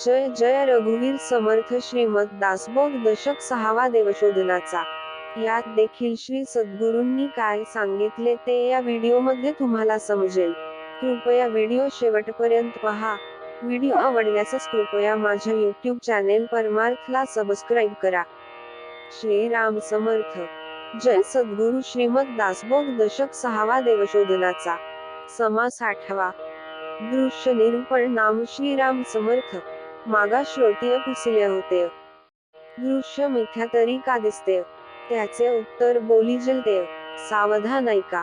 जय जय रघुवीर समर्थ श्रीमद दासबोध दशक 6वा देवशोधनाचा। यात देखील श्री सद्गुरूंनी काय सांगितले ते या व्हिडिओमध्ये तुम्हाला समजेल। कृपया व्हिडिओ शेवटपर्यंत पहा। व्हिडिओ आवडल्यास कृपया माझ्या YouTube चॅनेल परमार्थला सबस्क्राईब करा। श्री राम समर्थ। जय सद्गुरु श्रीमद दासबोध दशक 6वा देवशोधनाचा। समास 8वा। दृश्य निरूपण नाम श्रीराम समर्थ। मागा श्रोतीय पुसले होते। दृश्य मिथ्या तरी का दिसते? त्याचे उत्तर बोलीजेल ते सावधान ऐका।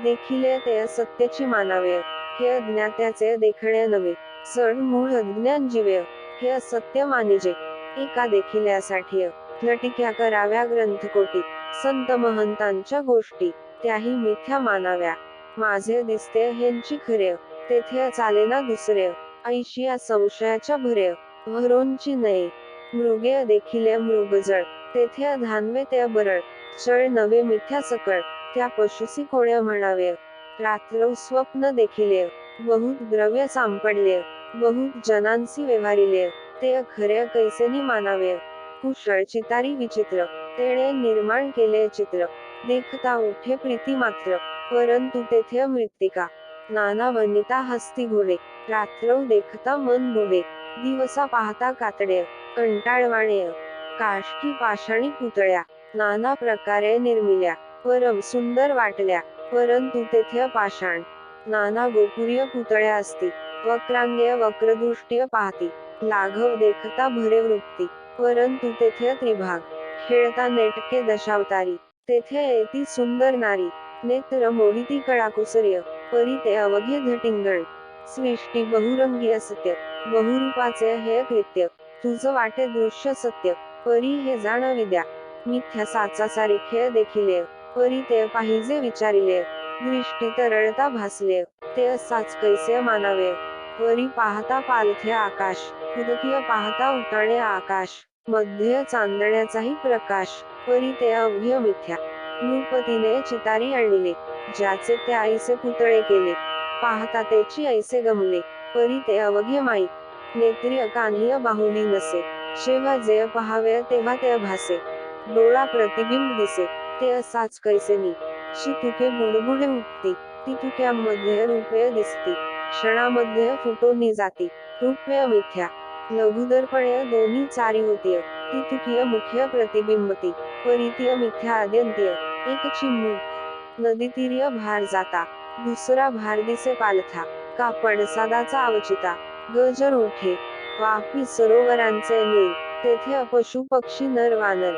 देखिले ते सत्याची मानावे, हे अज्ञात्याचे देखणे नव्हे। सड मूळ अज्ञान जीवे, हे असत्य मानिजे। एका देखिल्यासाठी लटिक्या कराव्या ग्रंथकोटी। संत महंतांच्या गोष्टी, त्याही मिथ्या मानाव्या। माझे दिसते हेंची खरे, तेथे चालेना दुसरे। ऐशिया संशयाच्या भरे, भरोंची नये। मृगे देखिले मृगजळ, तेथे धानवे ते बरळ। चळ नवे मिथ्या सकळ, त्या पशुसी कोणे म्हणावे। रात्रौ स्वप्न देखिले, बहुत द्रव्य सापडले। बहुत जनांसी व्यवहारिले, ते खरे कैसेनी मानावे। कुशळ चितारी विचित्र, तेणे निर्माण केले चित्र। देखता उठे प्रीती मात्र, परंतु तेथे मृत्तिका। नाना वनिता हस्ती घोडे, रात्रौ देखता मन बुडे। दिवसा पाहता कातडे, कंटाळवाणे। काष्ठी पाषाणी पुतळ्या, नाना प्रकारे निर्मिल्या। परम सुंदर वाटल्या, परंतु तेथे पाषाण। नाना गोपुर्य पुतळ्या असती, वक्रांगेय वक्रदृष्टीय पाहती। लाघव देखता भरे वृत्ती, परंतु तेथे त्रिभाग। खेळता नेटके दशावतारी, तेथे येती सुंदर नारी। नेत्र मोडिती कळाकुसर्य, परी ते अवघे धटिंगण। सृष्टी बहुरंगी असत्य, बहुरूपाचे हे कृत्य। तुझ वाटे दृश्य सत्य, परी हे जाण विद्या। मिथ्या साचा सारिखे देखिले, परी ते पाहिजे विचारिले। दृष्टी तरळता भासले, ते असाच कैसे मानावे। परी पाहता पालथे आकाश, उदकीय पाहता उताणे आकाश। मध्ये चांदण्याचाही प्रकाश, परी ते अवघे मिथ्या। नृपतीने चितारी आणले, ज्याचे ते ऐसे पुतळे केले। पाहता तेची ऐसे गमले, परी ते अवघे माईक। नेत्रिय कान्हीय बाहुली नसे, जेव्हा जे पहावे तेव्हा ते भासे। डोळा प्रतिबिंब दिसे, ते असाच कैसेनी। चितुके बुडबुडे उठती, ती तुक्यामध्ये रूपे दिसती। क्षणामध्ये फुटोनी जाती, रूपे मिथ्या। लघुदर्पणे दोन्ही चारी होतीय, ती तुकीय मुख्य प्रतिबिंबती। परितीय मिथ्या आद्यंतीय। एक चिमुक नदीतीरीय भार जाता, दुसरा भार दिसे पालथा। कापड सादाचा अवचिता, गजर उठे। वापी सरोवरांचे नीर, तेथे पशु पक्षी नर वानर।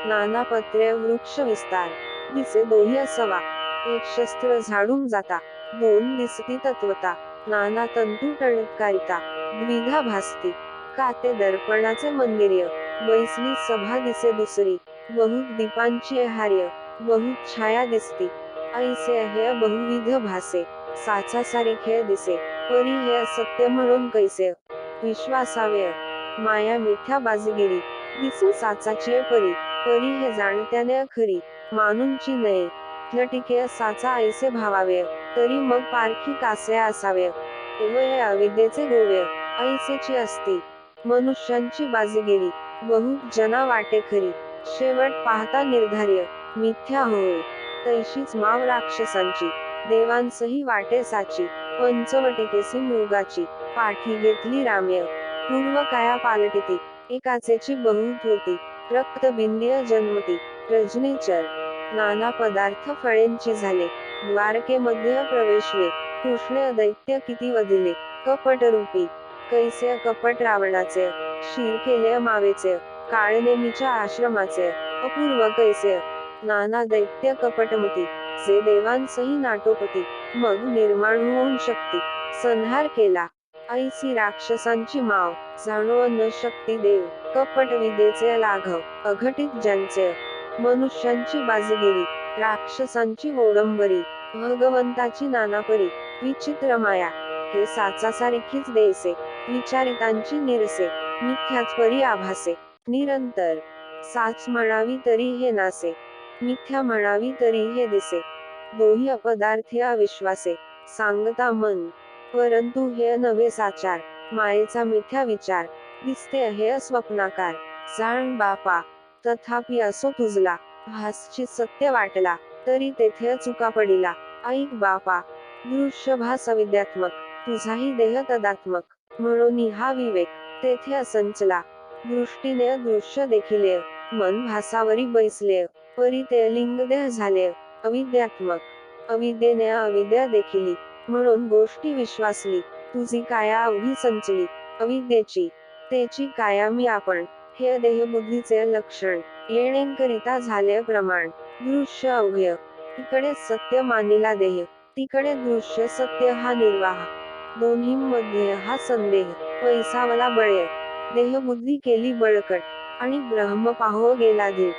नाना पत्रे वृक्ष विस्तार, दिसे दोही असवा। एक शस्त्र झाडून जाता, दोन दिसती तत्वता। नाना तंतू टणत्कारिता, द्विधा भासती। का ते दर्पणाचे मंदिर्य, बैसली सभा दिसे दुसरी। बहुत दीपांची हार्य, बहुत छाया दिसती। ऐसे हे बहुविध भासे, साचा सारिखे दिसे। परी हे असत्य म्हणून कैसे विश्वासावे। माया मिथ्या बाजगिरी, दिसे साचाची परी। परी हे जाणत्याने खरी, मानूंची नये। लटिके साचा ऐसे भावावे, तरी मग पारखी कासे असावे। वय अविद्येचे गोवे, ऐसेची असती। मनुष्यांची बाजगिरी, बहुत जना वाटे खरी। शेवट पाहता निर्धार्य, मिथ्या होय। तैशीच माव राक्षसांची, देवांसही वाटे साची। पंचवटिकेसी मृगाची, पाठी घेतली राम्य। पूर्व काया पालटिती, एकाचेची बहुत होती। रक्तबिंदीय जन्मती, रजनीचर। नाना पदार्थ फळेंची झाले, द्वारकेमध्ये प्रवेशले। कृष्णे दैत्य किती वधिले, कपटरूपी। कैसे कपट रावणाचे, शीर केले मावेचे। काळनेमीच्या आश्रमाचे, अपूर्व कैसे। नाना दैत्य कपटमती, जे देवांसही नाटोपती। मग निर्माण होऊन शक्ती, संहार केला। ऐसी राक्षसांची माव, जाणो न शक्ती देव। कपट विद्येचे लाघव, अघटित ज्यांचे। मनुष्यांची बाजगिरी, राक्षसांची ओडंबरी। भगवंताची नानापरी, विचित्र माया। हे साचा सारिखीच देसे, विचारितांची निरसे। मिथ्याच परी आभासे, निरंतर। साच म्हणावी तरी हे नासे, मिथ्या म्हणावी तरी हे दिसे। दोही अपदार्थी अविश्वासे, सांगता मन। परंतु हे नव्हे साचार, मायेचा मिथ्या विचार। दिसते हे अस्वप्नाकार. जाण बापा. तथापि असो तुझला. भासची सत्य वाटला. तरी तेथे चुका पडिला. ऐक बापा. दृश्य भास अविद्यात्मक. तुझाही देह तदात्मक. म्हणून हा विवेक. तेथे असंचला. दृष्टीने दृश्य देखिले. मन भासावरी बैसले. परी ते लिंग देह झाले. अविद्यात्मक. अविद्येने अविद्या देखिली. म्हणून गोष्टी विश्वासली. तुझी काया अवघी संचली. अविद्येची. तेची काया मी आपण. हे देहबुद्धीचे लक्षण. येणेकरिता झाले प्रमाण. दृश्य अवघ्य. इकडे सत्य मानिला देह. तिकडे दृश्य सत्य हा निर्वाह. दोन्हीमध्ये हा संदेह. पैसावला बळे. देहबुद्धी केली बळकट. आणि ब्रह्म पाहो गेला धीट.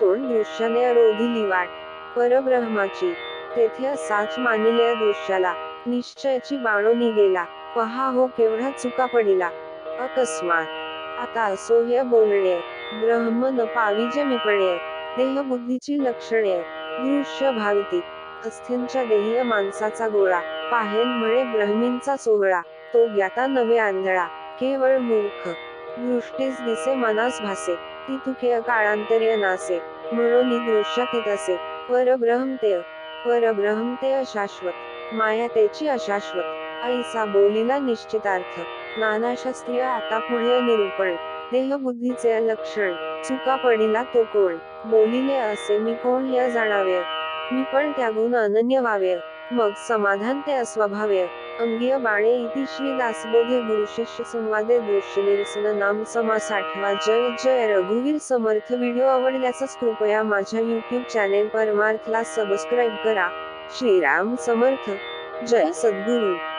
तोंड दृश्याने रोधिली वाट. परब्रह्माची. तेथे साच मानिले दृश्याला. निश्चयाची बाणोनी गेला. पहा हो केवढा चुका पडिला. अकस्मात. आता असोह्य बोलणे. ब्रह्म न पाविजे मिपणे. देहबुद्धीची लक्षणे. दृश्य भाविती. अस्थींच्या देहीय माणसाचा गोळा. पाहेन म्हणे ब्रह्मींचा सोहळा. तो ज्ञाता नव्हे आंधळा. केवळ मूर्ख. दृष्टीस दिसे मनास भासे. ती तुके काळांतर्य नासे. म्हणून दृश्यातीत असे. परब्रह्मतेय. परब्रह्मतेय अशाश्वत. माया तेची अशाश्वत. ऐसा बोलिला निश्चितार्थ. नानाशास्त्रीय आता पुढे निरूपण. देहबुद्धीचे लक्षण. चुका पडिला तो कोण. बोलिले असे मी कोण हे जाणावे. मी पण त्यागून अनन्य व्हावे. मग समाधान ते अस्वभावे. अंगीय बाणे इति श्री दासबोधे गुरुशिष्य संवादे दृश्य निरसन नाम समास 8वा. जय जय रघुवीर समर्थ. व्हिडिओ आवडल्यास कृपया माझ्या YouTube चॅनेल परमार्थला सबस्क्राईब करा. श्रीराम समर्थ. जय सद्गुरु.